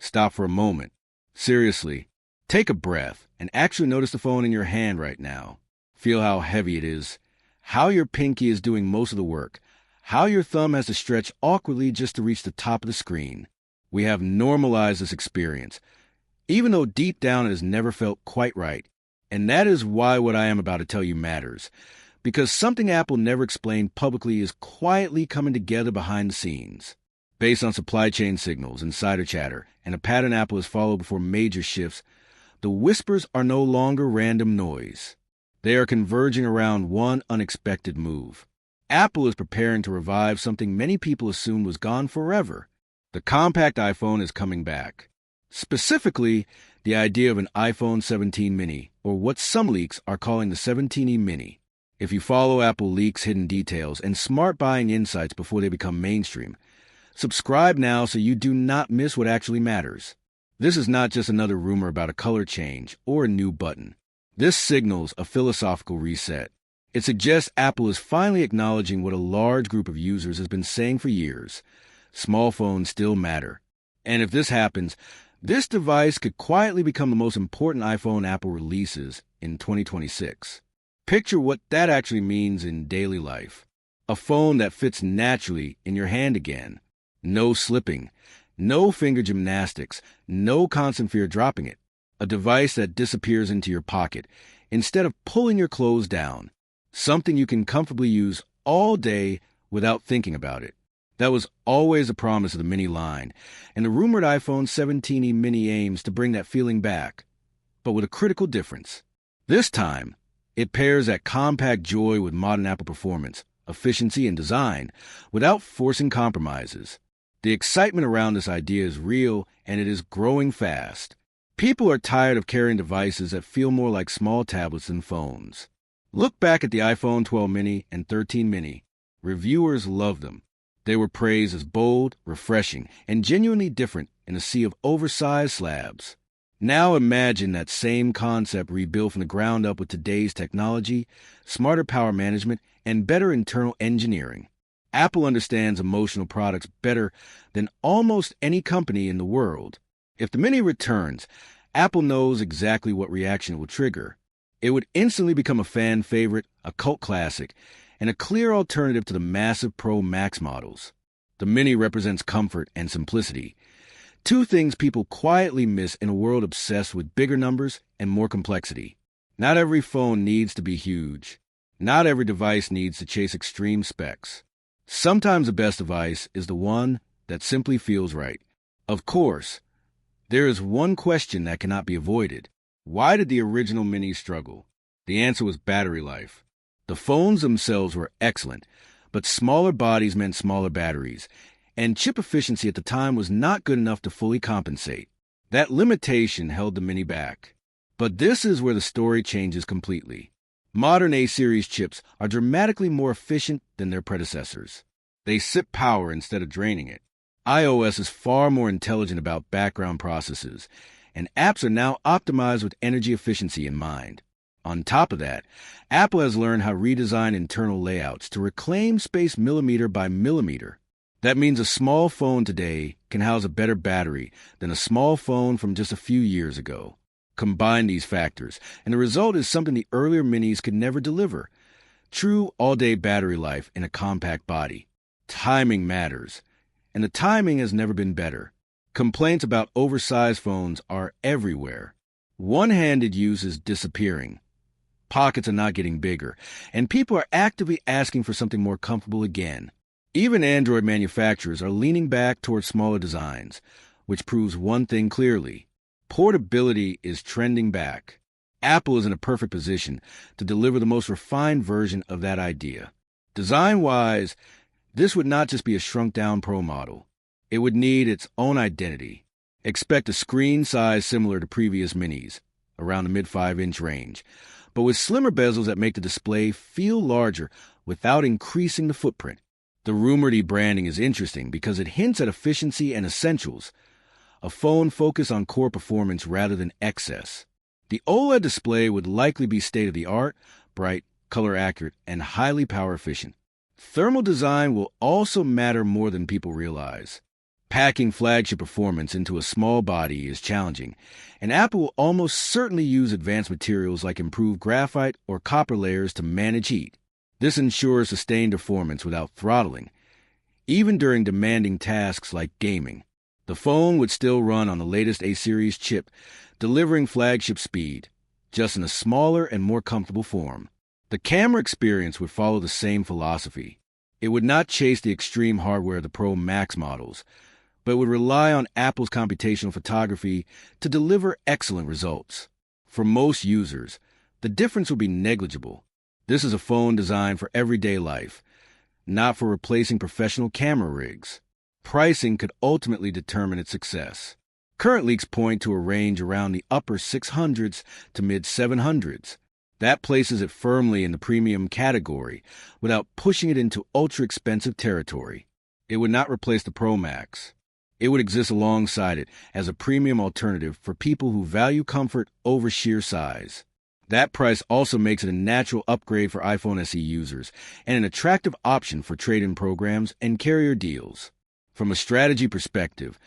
Stop for a moment. Seriously, take a breath and actually notice the phone in your hand right now. Feel how heavy it is, how your pinky is doing most of the work, how your thumb has to stretch awkwardly just to reach the top of the screen. We have normalized this experience, even though deep down it has never felt quite right. And that is why what I am about to tell you matters, because something Apple never explained publicly is quietly coming together behind the scenes. Based on supply chain signals, insider chatter, and a pattern Apple has followed before major shifts, the whispers are no longer random noise. They are converging around one unexpected move. Apple is preparing to revive something many people assumed was gone forever. The compact iPhone is coming back. Specifically, the idea of an iPhone 17 mini, or what some leaks are calling the 17e mini. If you follow Apple leaks, hidden details, and smart buying insights before they become mainstream, subscribe now so you do not miss what actually matters. This is not just another rumor about a color change or a new button. This signals a philosophical reset. It suggests Apple is finally acknowledging what a large group of users has been saying for years. Small phones still matter. And if this happens, this device could quietly become the most important iPhone Apple releases in 2026. Picture what that actually means in daily life. A phone that fits naturally in your hand again. No slipping, no finger gymnastics, no constant fear dropping it. A device that disappears into your pocket instead of pulling your clothes down. Something you can comfortably use all day without thinking about it. That was always a promise of the Mini line, and the rumored iPhone 17e Mini aims to bring that feeling back, but with a critical difference. This time, it pairs that compact joy with modern Apple performance, efficiency, and design without forcing compromises. The excitement around this idea is real, and it is growing fast. People are tired of carrying devices that feel more like small tablets than phones. Look back at the iPhone 12 mini and 13 mini. Reviewers loved them. They were praised as bold, refreshing, and genuinely different in a sea of oversized slabs. Now imagine that same concept rebuilt from the ground up with today's technology, smarter power management, and better internal engineering. Apple understands emotional products better than almost any company in the world. If the Mini returns, Apple knows exactly what reaction it will trigger. It would instantly become a fan favorite, a cult classic, and a clear alternative to the massive Pro Max models. The Mini represents comfort and simplicity, two things people quietly miss in a world obsessed with bigger numbers and more complexity. Not every phone needs to be huge. Not every device needs to chase extreme specs. Sometimes the best device is the one that simply feels right. Of course, there is one question that cannot be avoided. Why did the original Mini struggle? The answer was battery life. The phones themselves were excellent, but smaller bodies meant smaller batteries, and chip efficiency at the time was not good enough to fully compensate. That limitation held the Mini back. But this is where the story changes completely. Modern A-series chips are dramatically more efficient than their predecessors. They sip power instead of draining it. iOS is far more intelligent about background processes, and apps are now optimized with energy efficiency in mind. On top of that, Apple has learned how to redesign internal layouts to reclaim space millimeter by millimeter. That means a small phone today can house a better battery than a small phone from just a few years ago. Combine these factors, and the result is something the earlier Minis could never deliver. True all-day battery life in a compact body. Timing matters, and the timing has never been better. Complaints about oversized phones are everywhere. One-handed use is disappearing. Pockets are not getting bigger, and people are actively asking for something more comfortable again. Even Android manufacturers are leaning back towards smaller designs, which proves one thing clearly. Portability is trending back. Apple is in a perfect position to deliver the most refined version of that idea. Design-wise, this would not just be a shrunk-down Pro model. It would need its own identity. Expect a screen size similar to previous Minis, around the mid-5-inch range, but with slimmer bezels that make the display feel larger without increasing the footprint. The rumored e-branding is interesting because it hints at efficiency and essentials, a phone focused on core performance rather than excess. The OLED display would likely be state-of-the-art, bright, color-accurate, and highly power-efficient. Thermal design will also matter more than people realize. Packing flagship performance into a small body is challenging, and Apple will almost certainly use advanced materials like improved graphite or copper layers to manage heat. This ensures sustained performance without throttling, even during demanding tasks like gaming. The phone would still run on the latest A-series chip, delivering flagship speed, just in a smaller and more comfortable form. The camera experience would follow the same philosophy. It would not chase the extreme hardware of the Pro Max models, but would rely on Apple's computational photography to deliver excellent results. For most users, the difference would be negligible. This is a phone designed for everyday life, not for replacing professional camera rigs. Pricing could ultimately determine its success. Current leaks point to a range around the upper 600s to mid-700s. That places it firmly in the premium category without pushing it into ultra-expensive territory. It would not replace the Pro Max. It would exist alongside it as a premium alternative for people who value comfort over sheer size. That price also makes it a natural upgrade for iPhone SE users and an attractive option for trade-in programs and carrier deals. From a strategy perspective,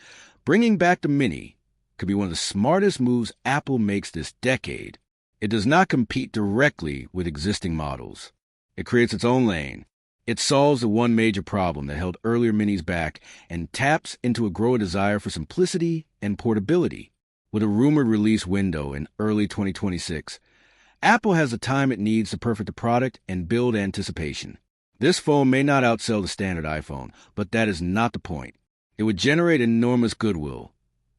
bringing back the Mini could be one of the smartest moves Apple makes this decade. It does not compete directly with existing models. It creates its own lane. It solves the one major problem that held earlier Minis back and taps into a growing desire for simplicity and portability. With a rumored release window in early 2026, Apple has the time it needs to perfect the product and build anticipation. This phone may not outsell the standard iPhone, but that is not the point. It would generate enormous goodwill,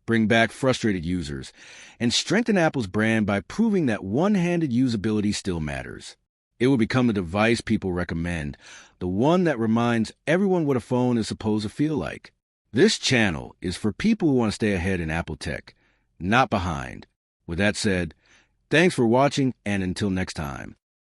bring back frustrated users, and strengthen Apple's brand by proving that one-handed usability still matters. It will become the device people recommend, the one that reminds everyone what a phone is supposed to feel like. This channel is for people who want to stay ahead in Apple tech, not behind. With that said, thanks for watching, and until next time.